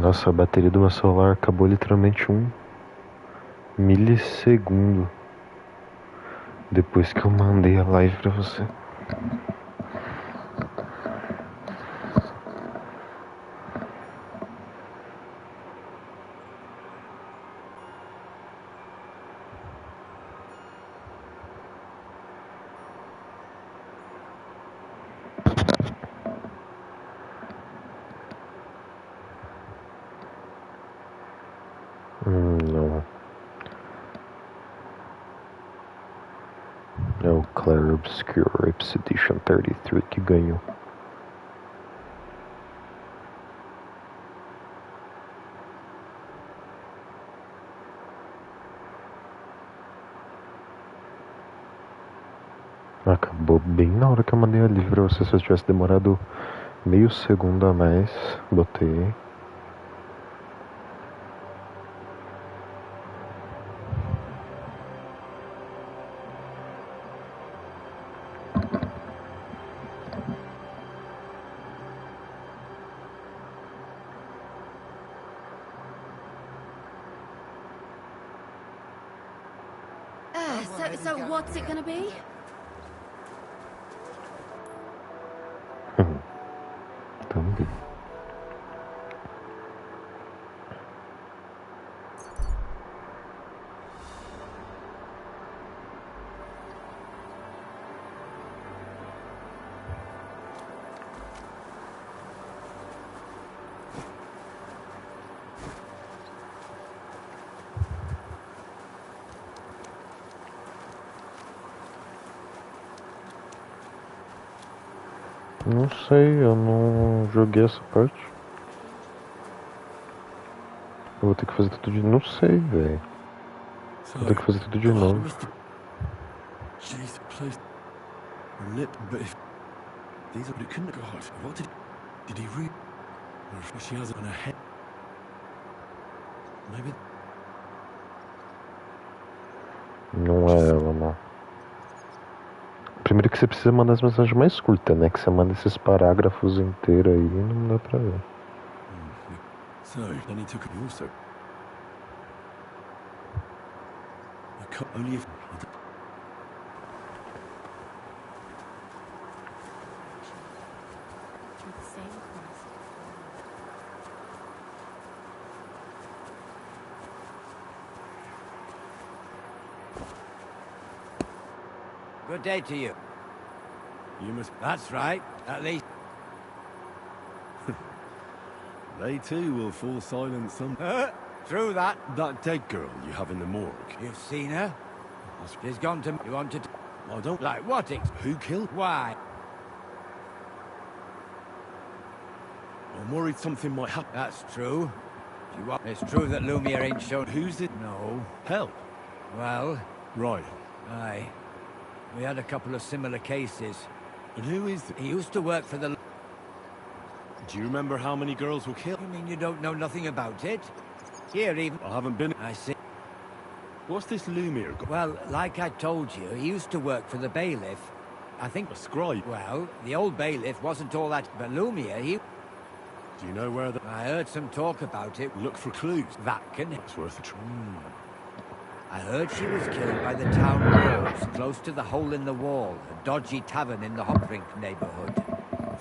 Nossa, a bateria do meu celular acabou literalmente 1 milissegundo depois que eu mandei a live pra você. Não. É o Clair Obscure Expedition 33 que ganhou. Acabou bem na hora que eu mandei a live pra você. Se eu tivesse demorado meio segundo a mais, botei. So what's it gonna be? Também. Não sei, eu não joguei essa parte. Eu vou ter que fazer tudo de novo. Não sei, velho. Vou ter que fazer tudo de novo. Jeez, please. Her lip, but if these are, but it couldn't. God, what did he read? Or if she has it on her head? Maybe. Não é ela, não. Primeiro que você precisa mandar as mensagens mais curtas, né? Que você manda esses parágrafos inteiros aí e não dá pra ver. So, then he took it also. I can't only if. Good day to you. You must. That's right, at least. They too will fall silent some. True that. That dead girl you have in the morgue. You've seen her? She's gone to... You wanted... I don't... Like what? Who killed? Why? I'm worried something might happen. That's true. It's true that Lumiere ain't shown... Who's it? No. Help. Well... Right. Aye. We had a couple of similar cases. And who is it? He used to work for the... Do you remember how many girls were killed? You mean you don't know nothing about it? Here even... I haven't been... I see. What's this Lumiere? Well, like I told you, he used to work for the bailiff. I think... A scribe? Well, the old bailiff wasn't all that... But Lumiere, he... Do you know where the... I heard some talk about it. Look for clues. That can... It's worth a try. I heard she was killed by the town wolves, close to the hole in the wall, a dodgy tavern in the Hopbrink neighborhood.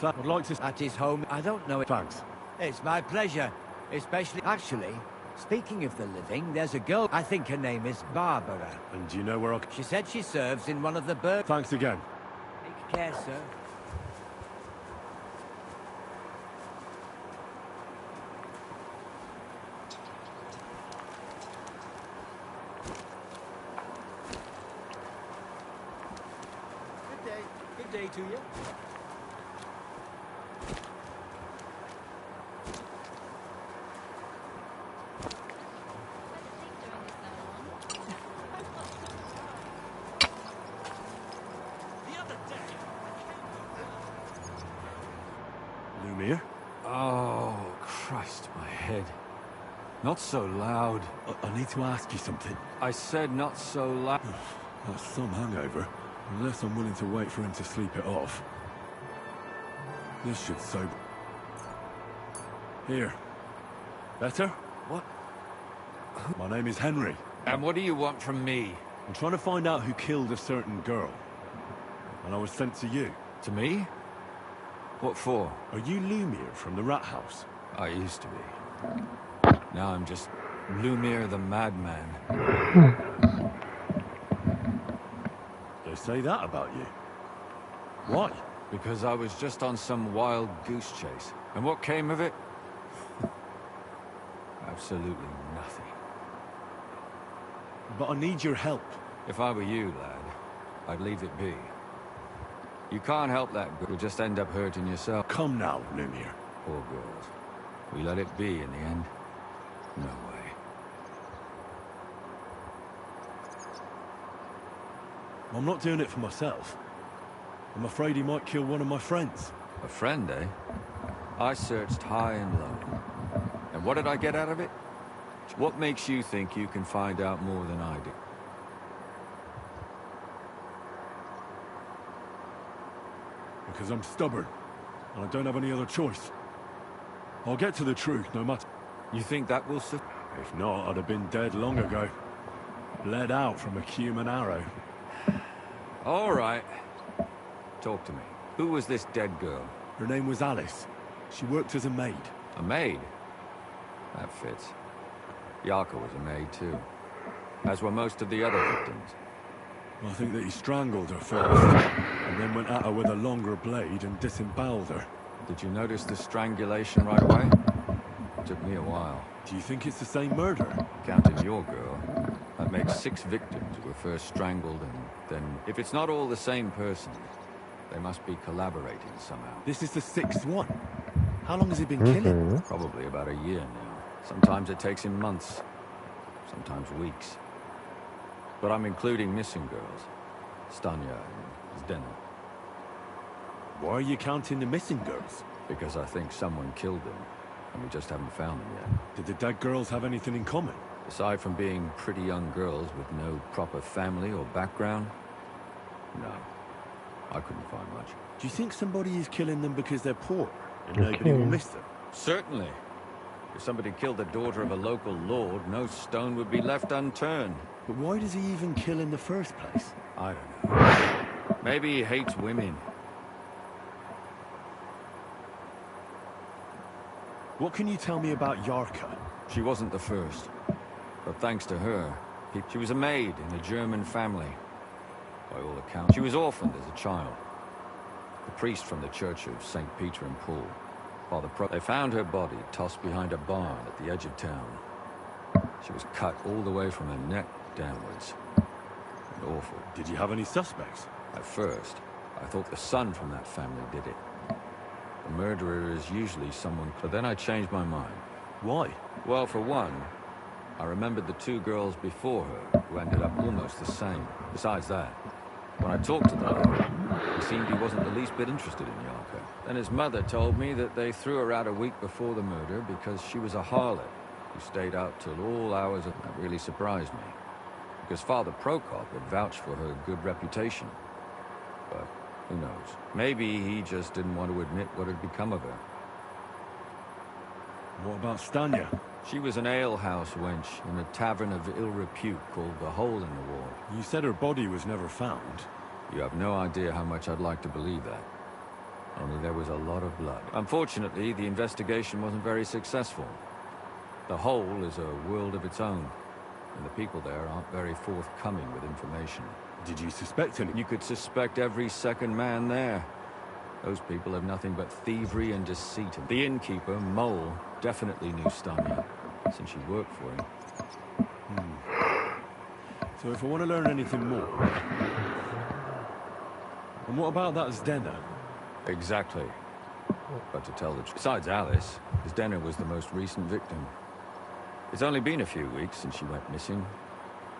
I'd like to... At his home, I don't know it. Thanks. It's my pleasure, especially... Actually, speaking of the living, there's a girl, I think her name is Barbara. And do you know where I... She said she serves in one of the bird... Thanks again. Take care, sir. Good day to you. Lumiere? Oh, Christ, my head. Not so loud. I need to ask you something. I said not so loud. That's some hangover. Unless I'm willing to wait for him to sleep it off. This should sober. Here. Better? What? My name is Henry. And what do you want from me? I'm trying to find out who killed a certain girl. And I was sent to you. To me? What for? Are you Leee from the rat house? I used to be. Now I'm just Leee the madman. They say that about you. Why? Because I was just on some wild goose chase. And what came of it? Absolutely nothing. But I need your help. If I were you, lad, I'd leave it be. You can't help that, but you'll just end up hurting yourself. Come now, Leee. Poor girls. We let it be in the end? No way. I'm not doing it for myself. I'm afraid he might kill one of my friends. A friend, eh? I searched high and low. And what did I get out of it? What makes you think you can find out more than I do? Because I'm stubborn, and I don't have any other choice. I'll get to the truth, no matter... You think that will suffice? If not, I'd have been dead long ago. Bled out from a human arrow. All right. Talk to me. Who was this dead girl? Her name was Alice. She worked as a maid. A maid? That fits. Yarka was a maid, too. As were most of the other victims. I think that he strangled her first, and then went at her with a longer blade and disemboweled her. Did you notice the strangulation right away? It took me a while. Do you think it's the same murder? Counting your girl, that makes 6 victims who were first strangled and then... If it's not all the same person, they must be collaborating somehow. This is the 6th one. How long has he been killing? Probably about a year now. Sometimes it takes him months, sometimes weeks. But I'm including missing girls. Stanya and Zdena. Why are you counting the missing girls? Because I think someone killed them, and we just haven't found them yet. Did the dead girls have anything in common? Aside from being pretty young girls with no proper family or background, no. I couldn't find much. Do you think somebody is killing them because they're poor, and nobody will miss them? Certainly. If somebody killed the daughter of a local lord, no stone would be left unturned. But why does he even kill in the first place? I don't know. Maybe he hates women. What can you tell me about Yarka? She wasn't the first. But thanks to her, she was a maid in a German family. By all accounts, she was orphaned as a child. The priest from the church of St. Peter and Paul, they found her body tossed behind a barn at the edge of town. She was cut all the way from her neck downwards. And awful. Did you have any suspects? At first, I thought the son from that family did it. The murderer is usually someone... But then I changed my mind. Why? Well, for one, I remembered the 2 girls before her, who ended up almost the same. Besides that, when I talked to them, he seemed he wasn't the least bit interested in Yarka. Then his mother told me that they threw her out a week before the murder because she was a harlot who stayed out till all hours of... That really surprised me, because Father Prokop had vouched for her good reputation. But who knows? Maybe he just didn't want to admit what had become of her. What about Stanya? She was an alehouse wench in a tavern of ill repute called the Hole in the Wall. You said her body was never found. You have no idea how much I'd like to believe that. Only there was a lot of blood. Unfortunately, the investigation wasn't very successful. The Hole is a world of its own, and the people there aren't very forthcoming with information. Did you suspect any? You could suspect every second man there. Those people have nothing but thievery and deceit. The innkeeper, Mole, definitely knew Stanya, since she worked for him. So if I want to learn anything more... And what about that Zdena? Exactly. But to tell the truth, besides Alice, Zdena was the most recent victim. It's only been a few weeks since she went missing,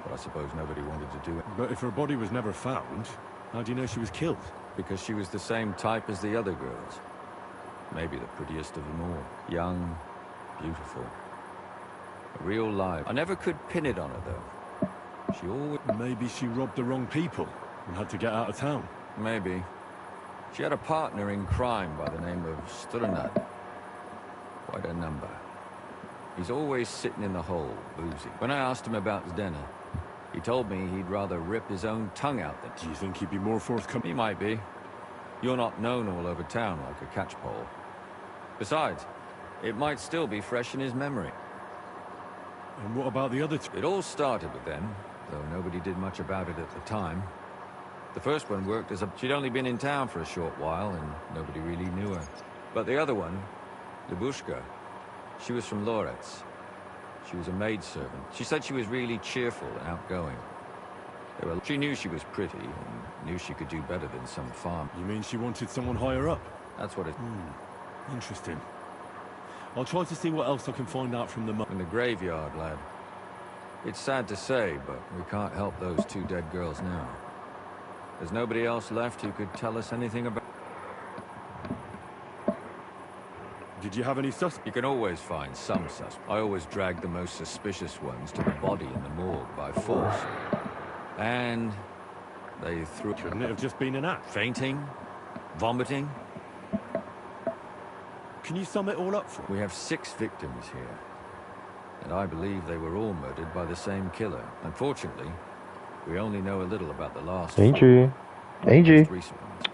but I suppose nobody wanted to do it. But if her body was never found, how do you know she was killed? Because she was the same type as the other girls. Maybe the prettiest of them all. Young, beautiful. A real life. I never could pin it on her, though. She always... Maybe she robbed the wrong people and had to get out of town. Maybe. She had a partner in crime by the name of Strunad. Quite a number. He's always sitting in the hole, boozing. When I asked him about Zdena, he told me he'd rather rip his own tongue out than... Do you think he'd be more forthcoming? He might be. You're not known all over town like a catchpole. Besides, it might still be fresh in his memory. And what about the other two? It all started with them, though nobody did much about it at the time. The first one worked as a... She'd only been in town for a short while, and nobody really knew her. But the other one, Libushka, she was from Loretz. She was a maidservant. She said she was really cheerful and outgoing. She knew she was pretty, and knew she could do better than some farm. You mean she wanted someone higher up? That's what it... Interesting. I'll try to see what else I can find out from the... In the graveyard, lad. It's sad to say, but we can't help those two dead girls now. There's nobody else left who could tell us anything about... Did you have any suspects? You can always find some suspects. I always drag the most suspicious ones to the body in the morgue by force. And they threw... Couldn't it have just been an act? Fainting? Vomiting? Can you sum it all up for me? We have 6 victims here. And I believe they were all murdered by the same killer. Unfortunately, we only know a little about the last... Angie. Angie. Most recent ones.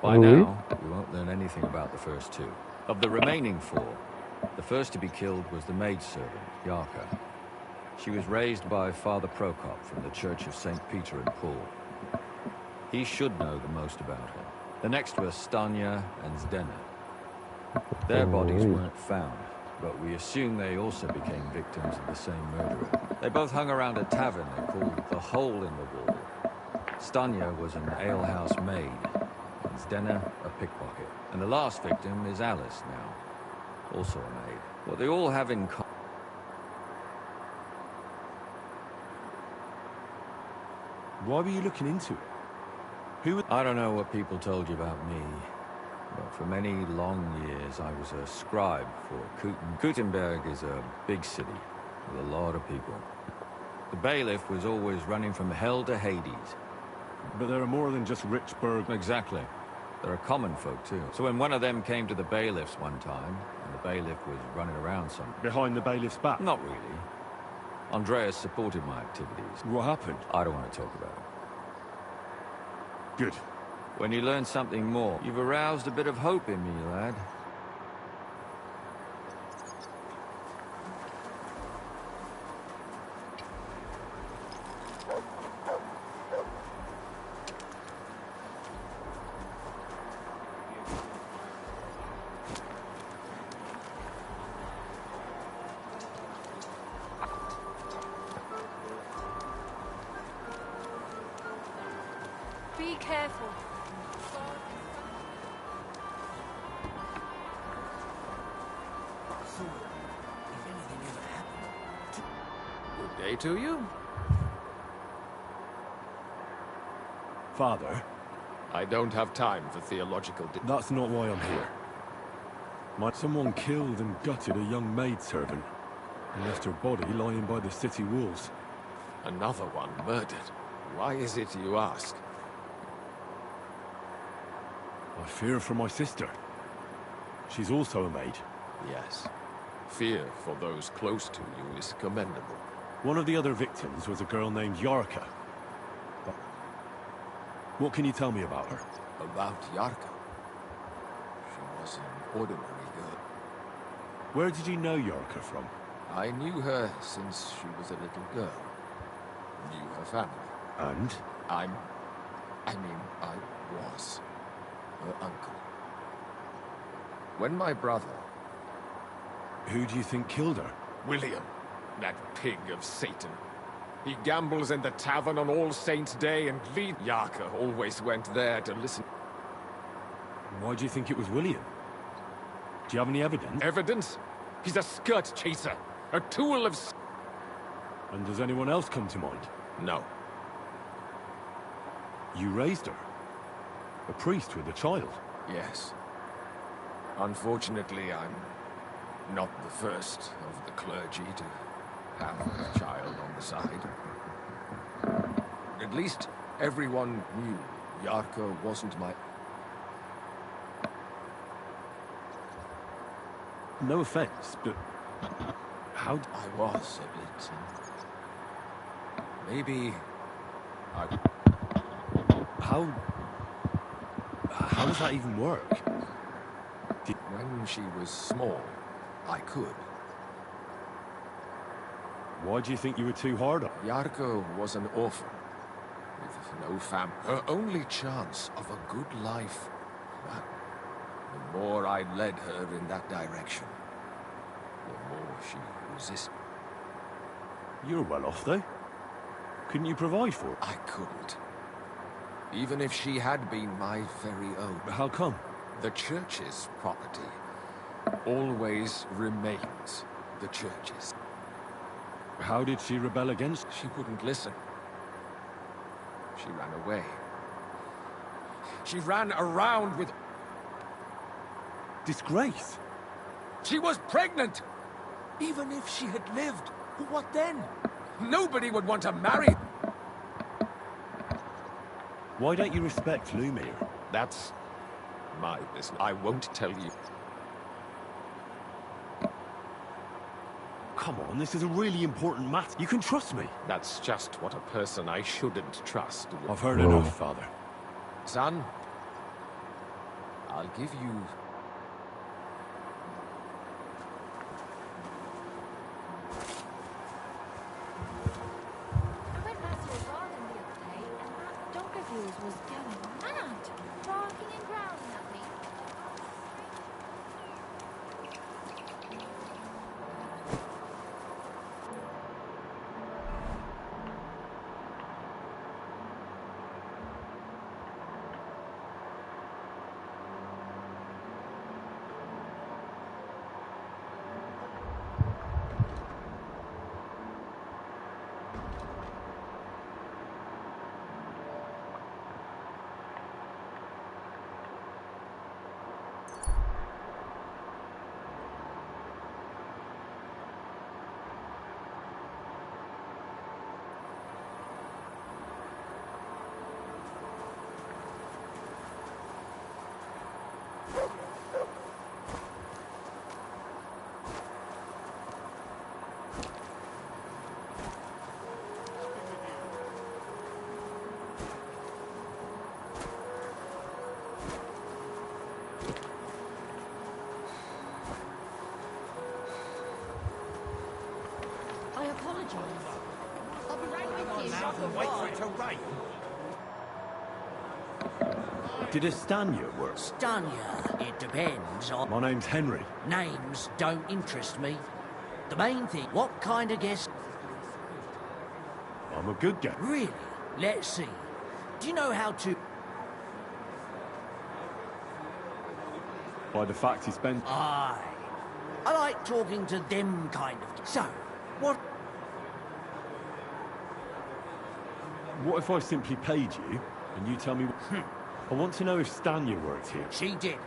By now, we won't learn anything about the first 2. Of the remaining 4, the first to be killed was the maidservant, Yarka. She was raised by Father Prokop from the Church of St. Peter and Paul. He should know the most about her. The next were Stanya and Zdena. Their bodies weren't found, but we assume they also became victims of the same murderer. They both hung around a tavern they called the Hole in the Wall. Stanya was an alehouse maid, and Zdena a pickpocket. And the last victim is Alice now, also a maid. What they all have in common... Why were you looking into it? Who... I don't know what people told you about me, but for many long years I was a scribe for Kuten. Kutenberg is a big city with a lot of people. The bailiff was always running from hell to Hades. But there are more than just rich burg... Exactly. There are common folk too. So when one of them came to the bailiff's one time, and the bailiff was running around some... Behind the bailiff's back? Not really. Andreas supported my activities. What happened? I don't want to talk about it. Good. When you learn something more, you've aroused a bit of hope in me, lad. Be careful. So, if anything ever happened... Good day to you. Father? I don't have time for theological... That's not why I'm here. Someone killed and gutted a young maidservant and left her body lying by the city walls. Another one murdered. Why is it you ask? I fear for my sister. She's also a maid. Yes. Fear for those close to you is commendable. One of the other victims was a girl named Yarka. What can you tell me about her? About Yarka. She was an ordinary girl. Where did you know Yarka from? I knew her since she was a little girl. Knew her family. And? I was her uncle. When my brother... Who do you think killed her? William, that pig of Satan. He gambles in the tavern on All Saints' Day, and Leee Yarka always went there to listen. Why do you think it was William? Do you have any evidence? Evidence? He's a skirt chaser, a tool of... And does anyone else come to mind? No. You raised her? A priest with a child? Yes. Unfortunately, I'm not the first of the clergy to have a child on the side. At least everyone knew Yarka wasn't my... No offense, but How... I was a bit... maybe... I... How does that even work? When she was small, I could. Why do you think you were too hard on her? Yarko was an orphan, with no family. Her only chance of a good life. But the more I led her in that direction, the more she resisted. You're well off, though. Couldn't you provide for her? I couldn't. Even if she had been my very own. How come? The church's property always remains the church's. How did she rebel against? She wouldn't listen. She ran away. She ran around with... Disgrace? She was pregnant! Even if she had lived, what then? Nobody would want to marry... Why don't you respect Lumir? That's my business. I won't tell you. Come on, this is a really important matter. You can trust me. That's just what a person I shouldn't trust would... I've heard enough, Father. Son, I'll give you... I went past your garden the other day, and that dog of yours was going mad, barking and growling at me. I apologize. I'll be right with you. Wait for it to rain. Did Estania work? Stanya, it depends on... My name's Henry. Names don't interest me. The main thing, what kind of guest... I'm a good guy. Really? Let's see. Do you know how to... By the fact he spent... Aye. I like talking to them kind of... So, what... What if I simply paid you, and you tell me... I want to know if Stanya worked here. She did.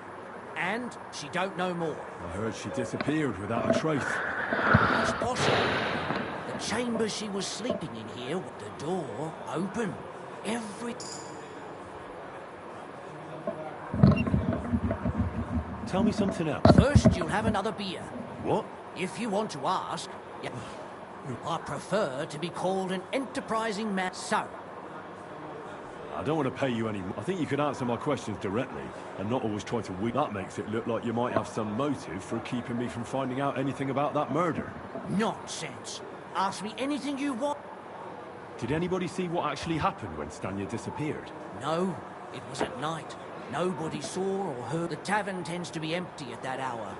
And she don't know more. I heard she disappeared without a trace. It's possible. The chamber she was sleeping in here, with the door open. Tell me something else. First, you'll have another beer. What? If you want to ask, I prefer to be called an enterprising man. So, I don't want to pay you any more. I think you could answer my questions directly and not always try to That makes it look like you might have some motive for keeping me from finding out anything about that murder. nonsense. Ask me anything you want. Did anybody see what actually happened when Stanya disappeared? No, it was at night. Nobody saw or heard. The tavern tends to be empty at that hour.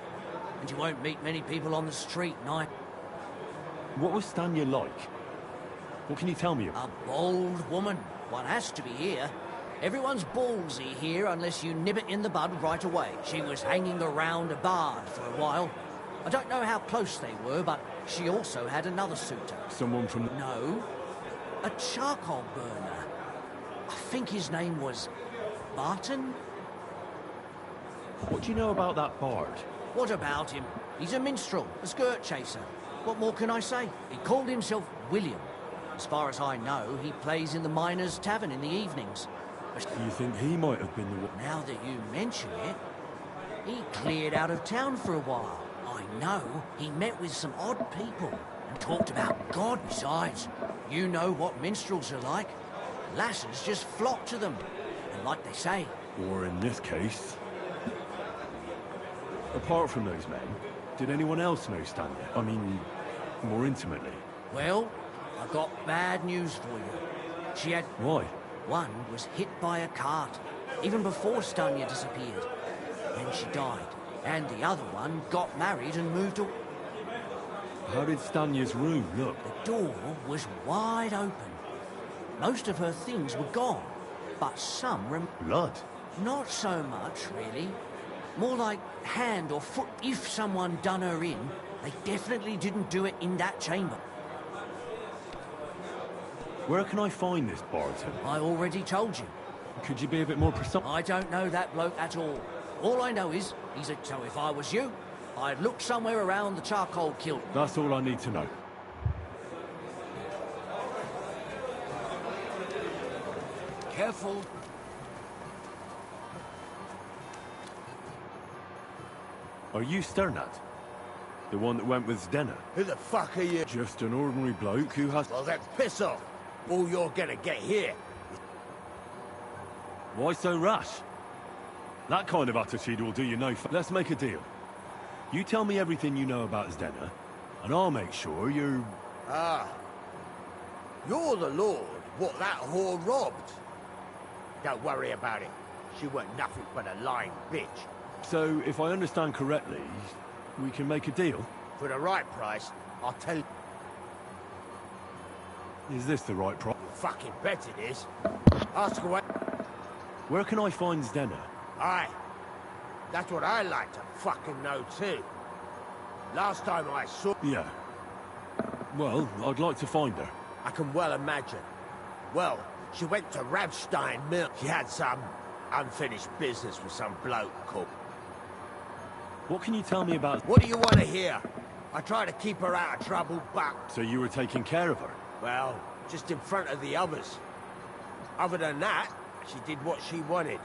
And you won't meet many people on the street night. What was Stanya like? What can you tell me about? A bold woman. One has to be here. Everyone's ballsy here unless you nib it in the bud right away. She was hanging around a bard for a while. I don't know how close they were, but she also had another suitor. Someone from... No, a charcoal burner. I think his name was Barton? What do you know about that bard? What about him? He's a minstrel, a skirt chaser. What more can I say? He called himself William. As far as I know, he plays in the Miners' Tavern in the evenings. Do you think he might have been the one? Now that you mention it, he cleared out of town for a while. I know he met with some odd people and talked about God. Besides, you know what minstrels are like. Lasses just flock to them. And like they say... Or in this case... Apart from those men, did anyone else know Stanya? I mean, more intimately? Well, I've got bad news for you. She had... Why? One was hit by a cart, even before Stanya disappeared. Then she died. And the other one got married and moved away. How did Stanya's room look? The door was wide open. Most of her things were gone, but some Blood? Not so much, really. More like hand or foot. If someone done her in, they definitely didn't do it in that chamber. Where can I find this barton? I already told you. Could you be a bit more precise? I don't know that bloke at all. All I know is, he's a... So if I was you, I'd look somewhere around the charcoal kiln. That's all I need to know. Careful. Are you Sternat? The one that went with Zdenna? Who the fuck are you? Just an ordinary bloke who has... Well, then piss off. All you're gonna get here. Why so rash? That kind of attitude will do you no f... Let's make a deal. You tell me everything you know about Zdenna, and I'll make sure you're... Ah. You're the lord what that whore robbed. Don't worry about it. She weren't nothing but a lying bitch. So, if I understand correctly, we can make a deal? For the right price, I'll tell you. Is this the right price? You fucking bet it is. Ask away. Where can I find Zdenna? Aye. That's what I like to fucking know too. Last time I saw... Yeah. Well, I'd like to find her. I can well imagine. Well, she went to Ravstein Mill. She had some unfinished business with some bloke called... What can you tell me about... What do you want to hear? I try to keep her out of trouble, but... So you were taking care of her? Well, just in front of the others. Other than that, she did what she wanted.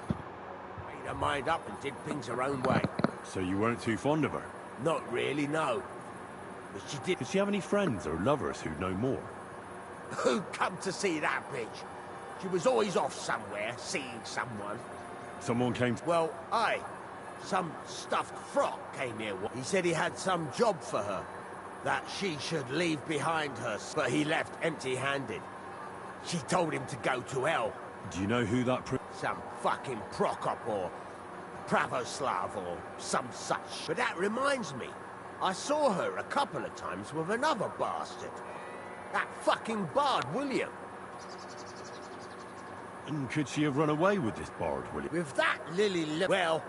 Made her mind up and did things her own way. So you weren't too fond of her? Not really, no. But she did... Did she have any friends or lovers who'd know more? Who'd come to see that bitch? She was always off somewhere, seeing someone. Someone came to... Well, aye. Some stuffed frog came here. He said he had some job for her. That she should leave behind her, but he left empty-handed. She told him to go to hell. Do you know who that... Some fucking Prokop or Pravoslav or some such. But that reminds me, I saw her a couple of times with another bastard. That fucking bard, William. And could she have run away with this bard, William? With that Well,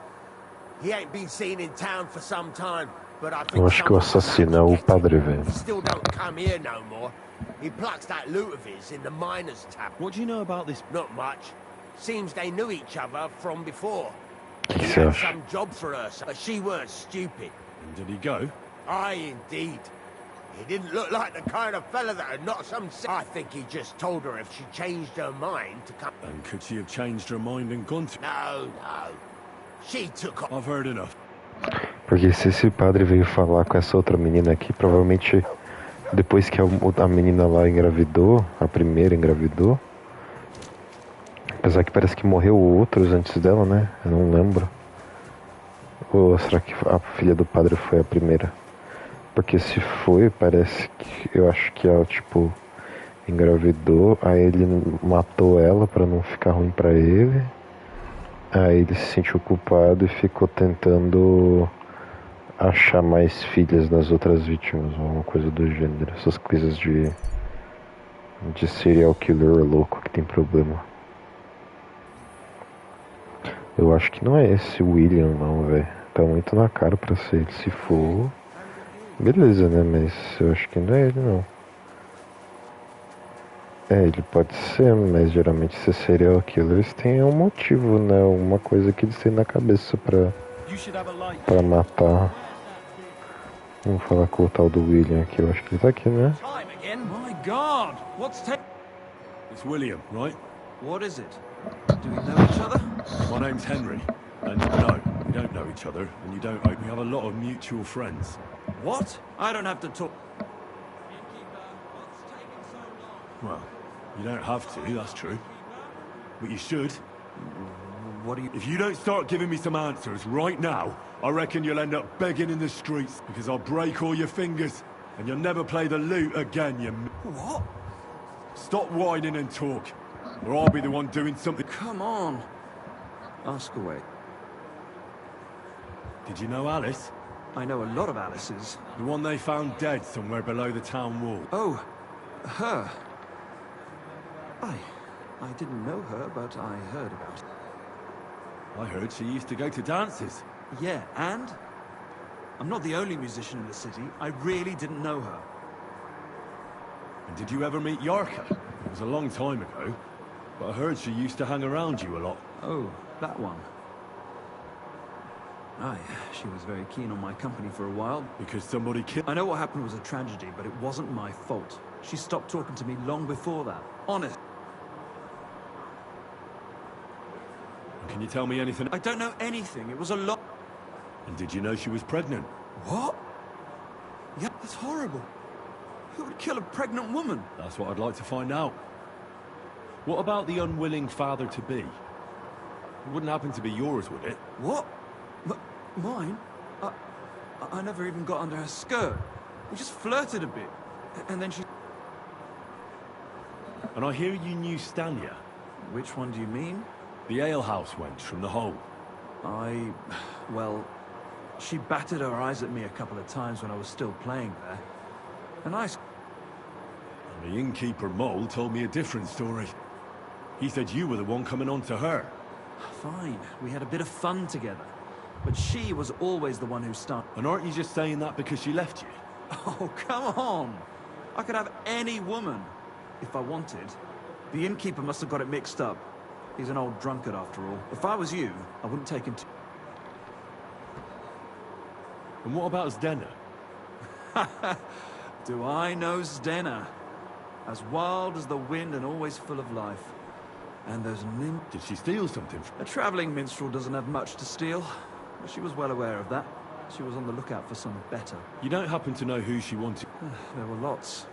he ain't been seen in town for some time, but I think... Eu acho que o assassino é o padre velho. He still don't come here no more. He plucks that loot of his in the miners' tab. What do you know about this? Not much. Seems they knew each other from before. O que He você had acha? some job for her, but she weren't stupid. And did he go? Aye, indeed. He didn't look like the kind of fella that had not some... I think he just told her if she changed her mind to come... And could she have changed her mind and gone to... No, no. She took off. I've heard enough. Porque se esse padre veio falar com essa outra menina aqui, provavelmente depois que a menina lá engravidou, a primeira engravidou, apesar que parece que morreu outros antes dela, né? Eu não lembro. Ou será que a filha do padre foi a primeira? Porque se foi, parece que... Eu acho que ela, tipo, engravidou, aí ele matou ela pra não ficar ruim pra ele. Aí ele se sentiu culpado e ficou tentando achar mais filhas das outras vítimas, ou alguma coisa do gênero. Essas coisas de serial killer louco que tem problema. Eu acho que não é esse William não, velho. Tá muito na cara pra ser ele. Se for, beleza, né? Mas eu acho que não é ele não. É, ele pode ser, mas geralmente esses serial killers têm um motivo, né? Uma coisa que eles têm na cabeça pra matar. Vamos falar com o tal do William aqui, eu acho que ele tá aqui, né? My God! It's William, right? What is it? Do we know each other? My name's Henry. And no, we don't know each other, and you don't... We have a lot of mutual friends. What? I don't have to talk. Well, you don't have to, that's true. But you should. What do you... If you don't start giving me some answers right now, I reckon you'll end up begging in the streets, because I'll break all your fingers, and you'll never play the lute again, you... What? Stop whining and talk, or I'll be the one doing something. Come on. Ask away. Did you know Alice? I know a lot of Alice's. The one they found dead somewhere below the town wall. Oh, her. I didn't know her, but I heard about it. I heard she used to go to dances. Yeah, and? I'm not the only musician in the city. I really didn't know her. And did you ever meet Yarka? It was a long time ago, but I heard she used to hang around you a lot. Oh, that one. Aye, she was very keen on my company for a while. Because somebody killed... I know what happened was a tragedy, but it wasn't my fault. She stopped talking to me long before that. Honest. Can you tell me anything? I don't know anything. It was a lot. And did you know she was pregnant? What? Yeah, that's horrible. Who would kill a pregnant woman? That's what I'd like to find out. What about the unwilling father-to-be? It wouldn't happen to be yours, would it? What? Mine? I never even got under her skirt. We just flirted a bit. And then she... And I hear you knew Stanya. Which one do you mean? The alehouse wench from the hole. Well, she batted her eyes at me a couple of times when I was still playing there. And The innkeeper Mole told me a different story. He said you were the one coming on to her. Fine, we had a bit of fun together. But she was always the one who started. And aren't you just saying that because she left you? Oh, come on! I could have any woman, if I wanted. The innkeeper must have got it mixed up. He's an old drunkard after all. If I was you, I wouldn't take him to... And what about Zdena? Do I know Zdena? As wild as the wind and always full of life. And those Did she steal something? A traveling minstrel doesn't have much to steal. But she was well aware of that. She was on the lookout for some better. You don't happen to know who she wanted? There were lots.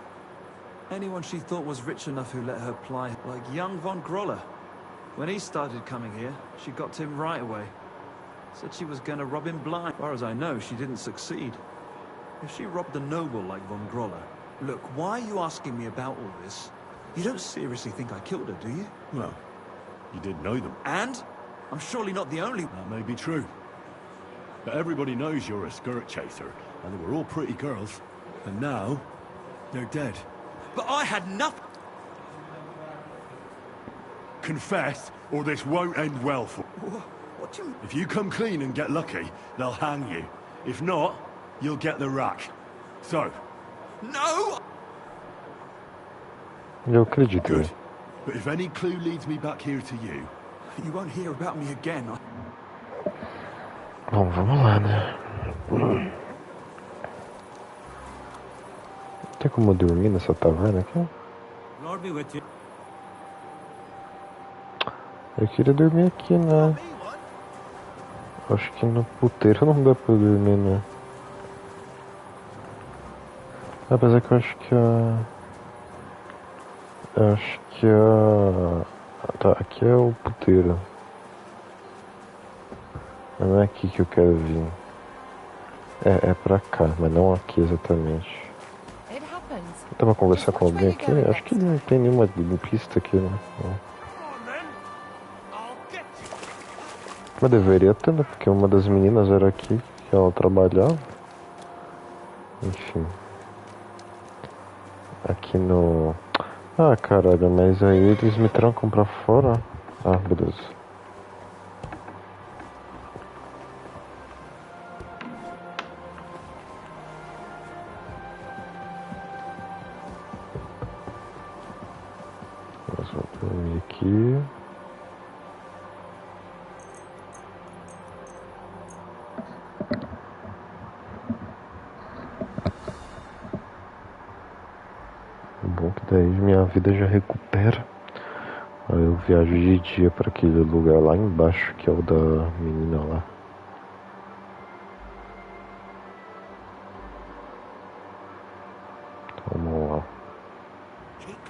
Anyone she thought was rich enough who let her ply, like young von Groller. When he started coming here, she got to him right away. Said she was gonna rob him blind. As far as I know, she didn't succeed. If she robbed a noble like von Groller... Look, why are you asking me about all this? You don't seriously think I killed her, do you? Well, you did know them. And? I'm surely not the only... That may be true. But everybody knows you're a skirt chaser, and they were all pretty girls. And now, they're dead. But I had nothing... Confess, or this won't end well for... What do you... If you come clean and get lucky, they'll hang you. If not, you'll get the rack. So... No! Eu acredito. Good. But if any clue leads me back here to you... You won't hear about me again. Bom, vamos lá, né? Tem como dormir nessa taverna aqui? Lord be with you. Eu queria dormir aqui, né? Acho que no puteiro não dá pra dormir, né? Apesar que eu acho que Tá, aqui é o puteiro. Mas não é aqui que eu quero vir. É pra cá, mas não aqui exatamente. Dá pra conversar com alguém aqui? Acho que não tem nenhuma pista aqui, né? Mas deveria ter, né? Porque uma das meninas era aqui, que ela trabalhava. Enfim. Aqui no... Ah, caralho, mas aí eles me trancam pra fora. Ah, beleza. Nós vamos dormir aqui. Bom que daí minha vida já recupera. Aí eu viajo de dia para aquele lugar lá embaixo que é o da menina lá.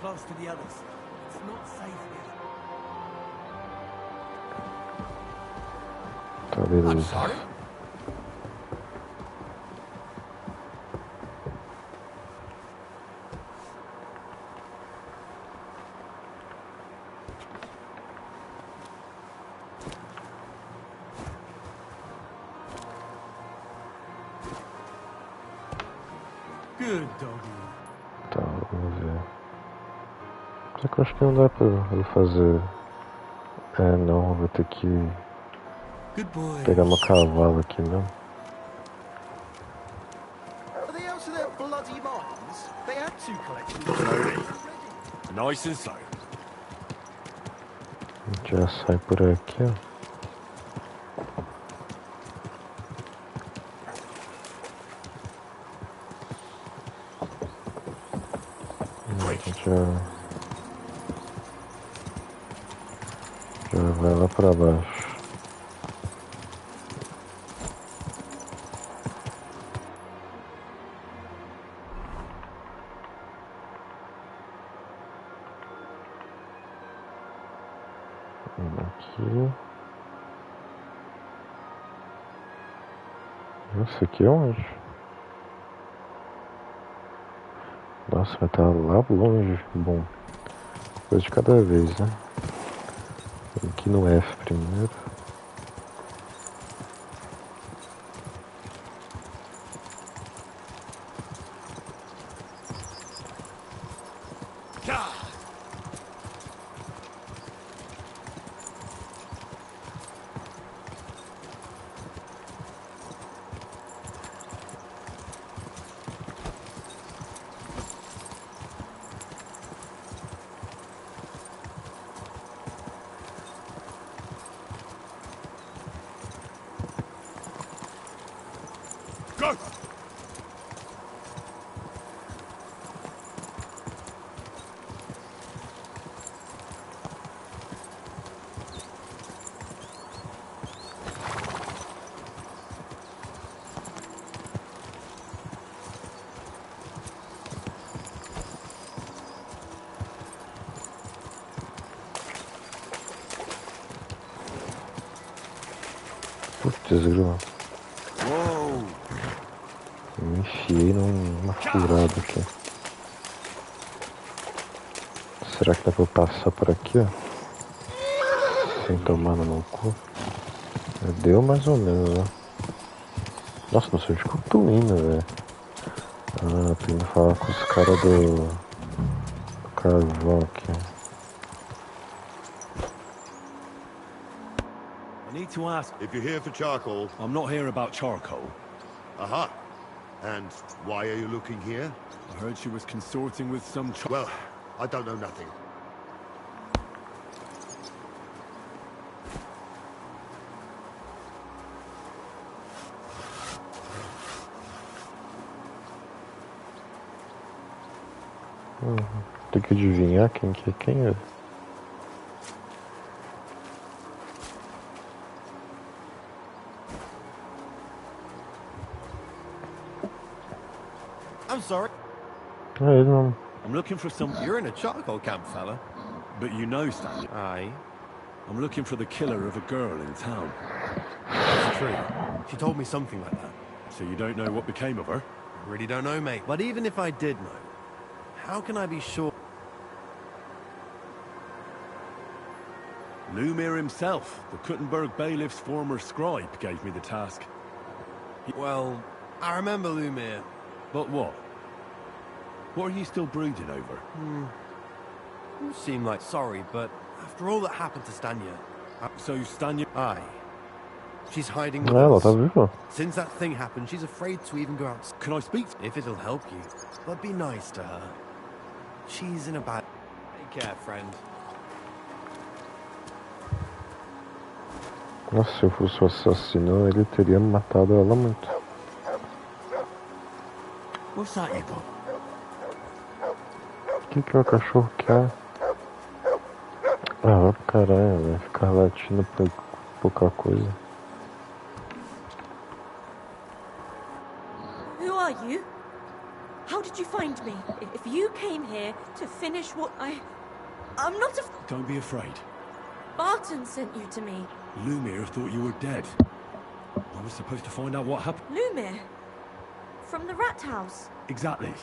close to the others. It's not safe here. Tá, beleza. I'm sorry. Good doggy. Tá, vamos ver. Só que eu acho que não dá pra eu fazer. É, não, vou ter que Good boy. pegar meu cavalo aqui, não. Are they out of their bloody minds? They had two collections already. Nice and slow. A gente já sai por aqui, ó. A gente já vai lá pra baixo. Aqui. Nossa, aqui é onde? Nossa, vai estar lá longe. Bom, coisa de cada vez, né? Aqui no F primeiro. Go! Putz, grilo. Me enfiei numa furada aqui. Será que dá pra eu passar por aqui, ó? Sem tomar no meu cu? Deu mais ou menos, ó. Nossa, não sei onde que eu tô indo, velho. Ah, tô indo falar com os caras do carvão aqui. I need to ask. If you're here for charcoal... I'm not here about charcoal. Aha! And why are you looking here? I heard she was consorting with some Well, I don't know nothing. Tem que adivinhar quem que é quem, velho. I'm sorry. É ele não. I'm looking for some. You're in a charcoal camp, fella. But you know, Stanley. Aye. I'm looking for the killer of a girl in town. That's true. She told me something like that. So you don't know what became of her? I really don't know, mate. But even if I did know, how can I be sure? Lumir himself, the Kuttenberg bailiff's former scribe, gave me the task. Well, I remember Lumir. But what? What are you still brooding over? You seem like sorry, but after all that happened to Stanya... So Stanya... Aye. She's hiding with Ela us. tá viva. Since that thing happened, she's afraid to even go out. Can I speak? If it'll help you. But be nice to her. She's in a bad... Take care, friend. Nossa, se eu fosse o assassino, ele teria matado ela muito. What's that you got? O que o cachorro quer? Ah, caralho, vai ficar latindo por pouca coisa. Who are you? How did you find me? If you came here to finish what I'm not a... Don't be afraid. Barton sent you to me. Lumiere thought you were dead. I was supposed to find out what happened. Lumiere? From the rat house? Exactly.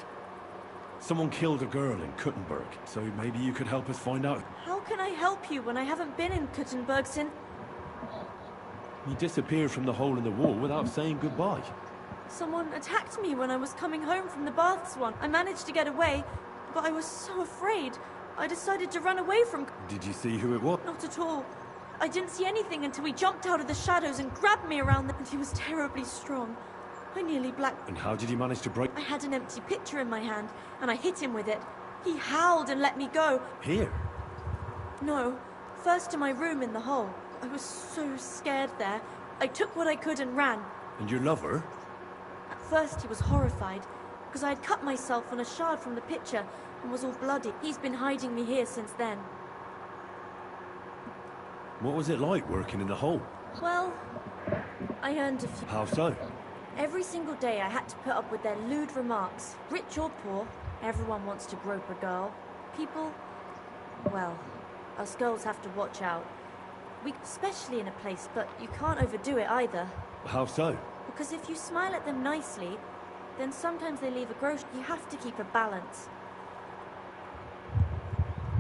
Someone killed a girl in Kuttenberg, so maybe you could help us find out. How can I help you when I haven't been in Kuttenberg since... You disappeared from the hole in the wall without saying goodbye. Someone attacked me when I was coming home from the baths one. I managed to get away, but I was so afraid. I decided to run away from... Did you see who it was? Not at all. I didn't see anything until he jumped out of the shadows and grabbed me around the... And he was terribly strong. I nearly blacked... And how did you manage to break... I had an empty pitcher in my hand, and I hit him with it. He howled and let me go. Here? No. First to my room in the hole. I was so scared there. I took what I could and ran. And your lover? At first he was horrified, because I had cut myself on a shard from the pitcher and was all bloody. He's been hiding me here since then. What was it like working in the hole? Well, I earned a few... How so? Every single day I had to put up with their lewd remarks. Rich or poor, everyone wants to grope a girl. People... well, us girls have to watch out. Especially in a place, but you can't overdo it either. How so? Because if you smile at them nicely, then sometimes they leave a gross... You have to keep a balance.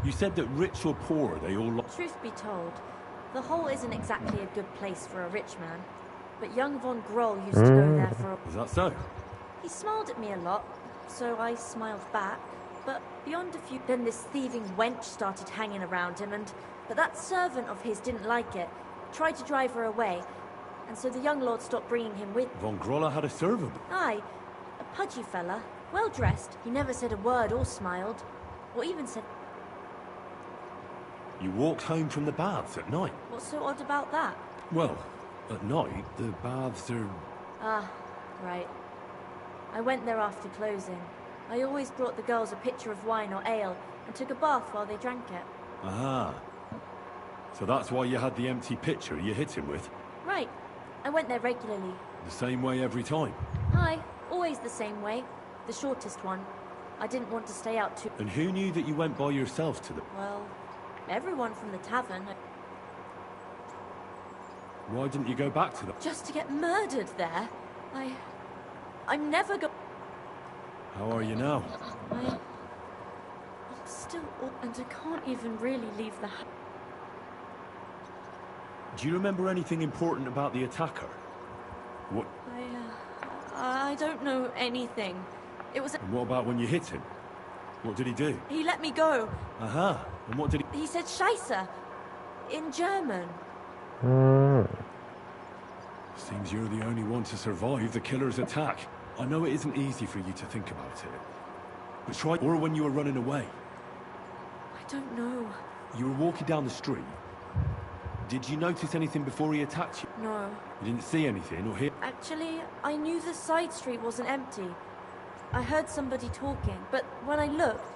You said that rich or poor, they all... Truth be told, the hole isn't exactly a good place for a rich man. But young von Groll used to go there for... Is that so? He smiled at me a lot, so I smiled back. But beyond a few... Then this thieving wench started hanging around him, and... But that servant of his didn't like it. Tried to drive her away. And so the young lord stopped bringing him with... Von Groller had a servant? Aye. A pudgy fella. Well-dressed. He never said a word or smiled. Or even said... You walked home from the baths at night? What's so odd about that? Well, at night, the baths are... Ah, right. I went there after closing. I always brought the girls a pitcher of wine or ale and took a bath while they drank it. Ah. So that's why you had the empty pitcher you hit him with? Right. I went there regularly. The same way every time? Aye, always the same way. The shortest one. I didn't want to stay out too... And who knew that you went by yourself to the... Well, everyone from the tavern. Why didn't you go back to them? Just to get murdered there. I'm never go... How are you now? I'm still... And I can't even really leave the house. Do you remember anything important about the attacker? What? I don't know anything. It was... And what about when you hit him? What did he do? He let me go. Aha. And what did he... He said Scheisse. In German. Seems you're the only one to survive the killer's attack. I know it isn't easy for you to think about it. But try... Or when you were running away. I don't know. You were walking down the street. Did you notice anything before he attacked you? No. You didn't see anything or hear... Actually, I knew the side street wasn't empty. I heard somebody talking, but when I looked,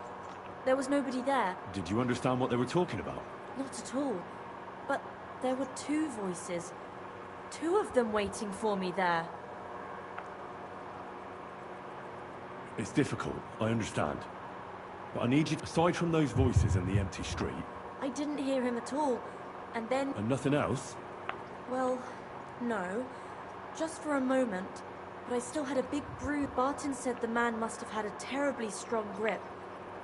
there was nobody there. Did you understand what they were talking about? Not at all. But there were two voices. Two of them waiting for me there. It's difficult, I understand. But I need you, aside from those voices and the empty street... I didn't hear him at all. And then... And nothing else? Well, no. Just for a moment. But I still had a big bruise. Barton said the man must have had a terribly strong grip.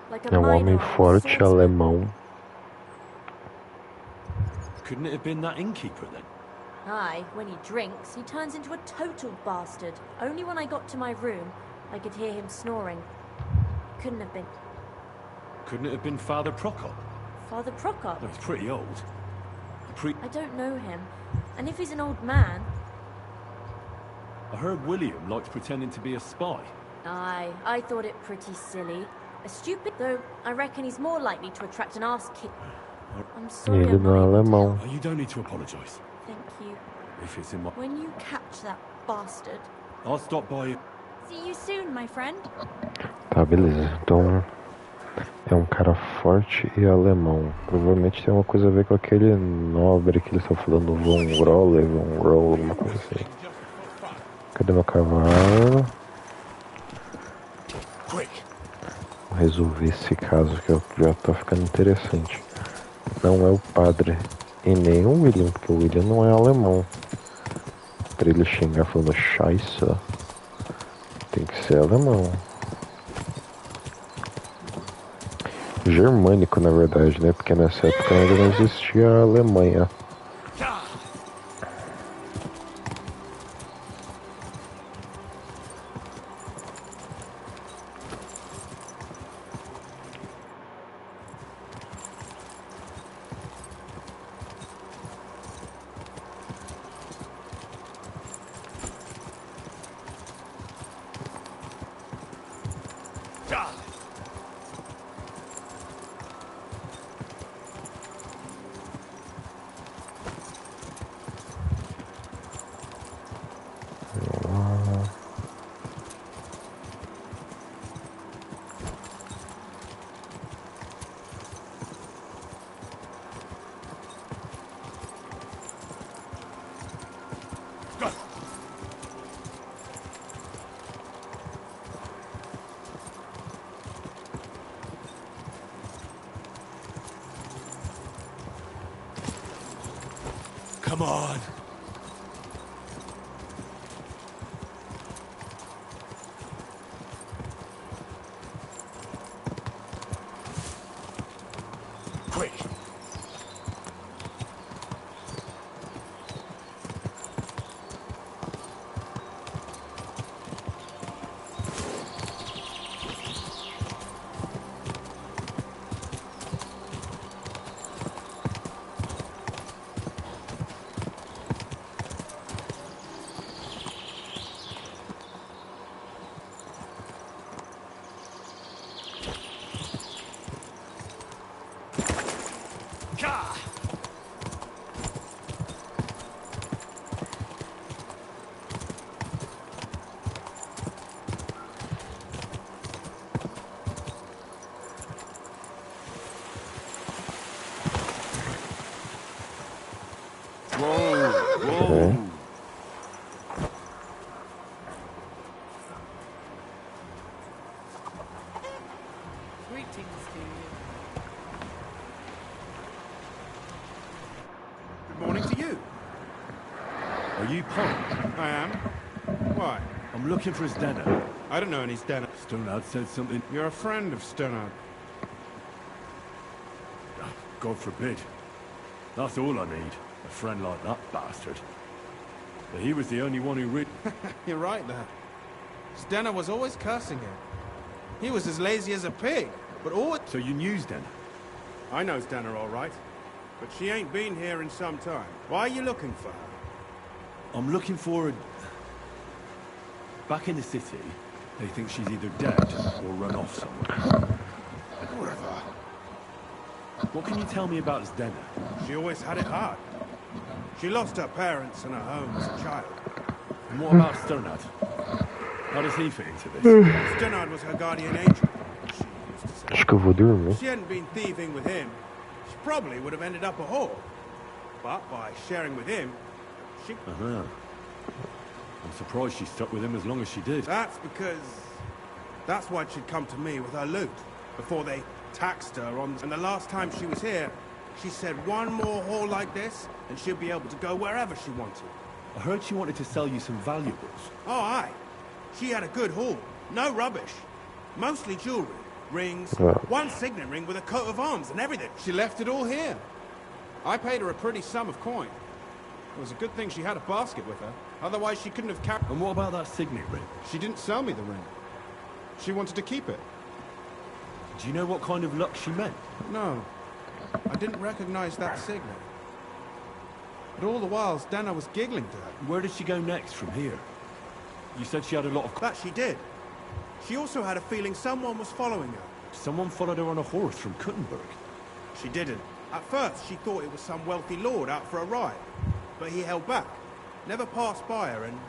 Like a homem forte alemão. Couldn't it have been that innkeeper then? Aye, when he drinks, he turns into a total bastard. Only when I got to my room, I could hear him snoring. Couldn't have been. Couldn't it have been Father Prokop? Father Prokop? No, he's pretty old. I don't know him. And if he's an old man... I heard William liked pretending to be a spy. Aye, I thought it pretty silly. A stupid... Though, I reckon he's more likely to attract an ass kick. I'm sorry I'm not able to... You don't need to apologise. Thank you. If it's in my... When you catch that bastard... I'll stop by... See you soon, my friend. Tá, beleza. Então... É um cara forte e alemão. Provavelmente tem uma coisa a ver com aquele nobre que eles estão falando, Von Groll, alguma coisa assim. Cadê meu cavalo? Quick, resolver esse caso que já tá ficando interessante. Não é o padre e nem o William, porque o William não é alemão. Pra ele xingar falando Scheiße, tem que ser alemão. Germânico, na verdade, né? Porque nessa época ainda não existia a Alemanha. Come on. Quick. Good morning to you. Are you Pond? I am. Why? I'm looking for his Denner. I don't know any Stenard. Stonehard said something. You're a friend of Stonehard. God forbid. That's all I need. A friend like that bastard. But he was the only one who You're right there. Stenard was always cursing him. He was as lazy as a pig, but always... So you knew Denner? I know Stenard all right, but she ain't been here in some time. Why are you looking for her? I'm looking for a... Back in the city, they think she's either dead or run off somewhere. Whatever. What can you tell me about Denner? She always had it hard. She lost her parents and her home as a child. And what about Stonehard? How does he fit into this? Stonehard was her guardian angel, she used to say. Acho que eu vou dormir. If she hadn't been thieving with him, she probably would have ended up a whore. But by sharing with him, she... Uh-huh. I'm surprised she stuck with him as long as she did. That's because... That's why she'd come to me with her loot, before they taxed her on... And the last time she was here, she said one more haul like this, and she'll be able to go wherever she wanted. I heard she wanted to sell you some valuables. Oh, aye. She had a good haul. No rubbish. Mostly jewelry, rings, one signet ring with a coat of arms and everything. She left it all here. I paid her a pretty sum of coin. It was a good thing she had a basket with her. Otherwise, she couldn't have carried... And what about that signet ring? She didn't sell me the ring. She wanted to keep it. Do you know what kind of luck she meant? No. I didn't recognize that signet. But all the while, Dana was giggling to her. Where did she go next from here? You said she had a lot of... That she did. She also had a feeling someone was following her. Someone followed her on a horse from Kuttenberg. She didn't. At first, she thought it was some wealthy lord out for a ride. But he held back. Never passed by her and...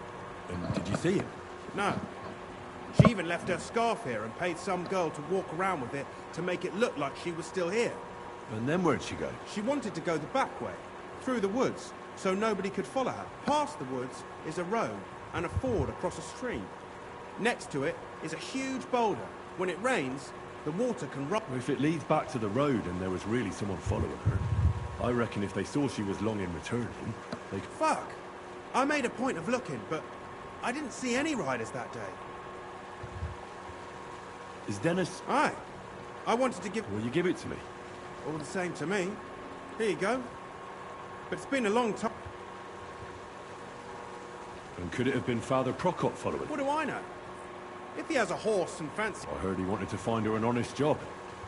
And did you see him? No. She even left her scarf here and paid some girl to walk around with it to make it look like she was still here. And then where'd she go? She wanted to go the back way, through the woods, so nobody could follow her. Past the woods is a road and a ford across a stream. Next to it is a huge boulder. When it rains, The water can rot. If it leads back to the road and there was really someone following her, I reckon if they saw she was long in returning, they could... Fuck! I made a point of looking, but I didn't see any riders that day. Is Dennis... Aye. I wanted to give... Will you give it to me? All the same to me. Here you go. But it's been a long time. And could it have been Father Prokop following? What do I know? If he has a horse and fancy... I heard he wanted to find her an honest job,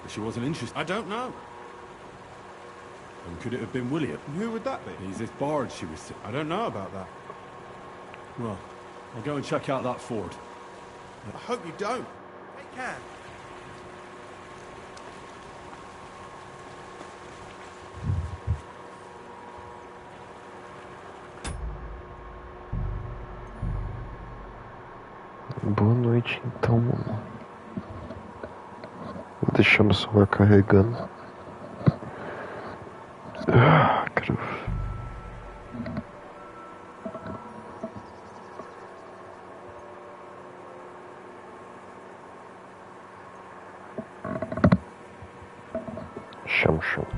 but she wasn't interested. I don't know. And could it have been William? And who would that be? He's this bard she was... I don't know about that. Well, I'll go and check out that ford. I hope you don't. Take care. Boa noite então, mano. Vou deixar meu celular carregando. Quero... Chama.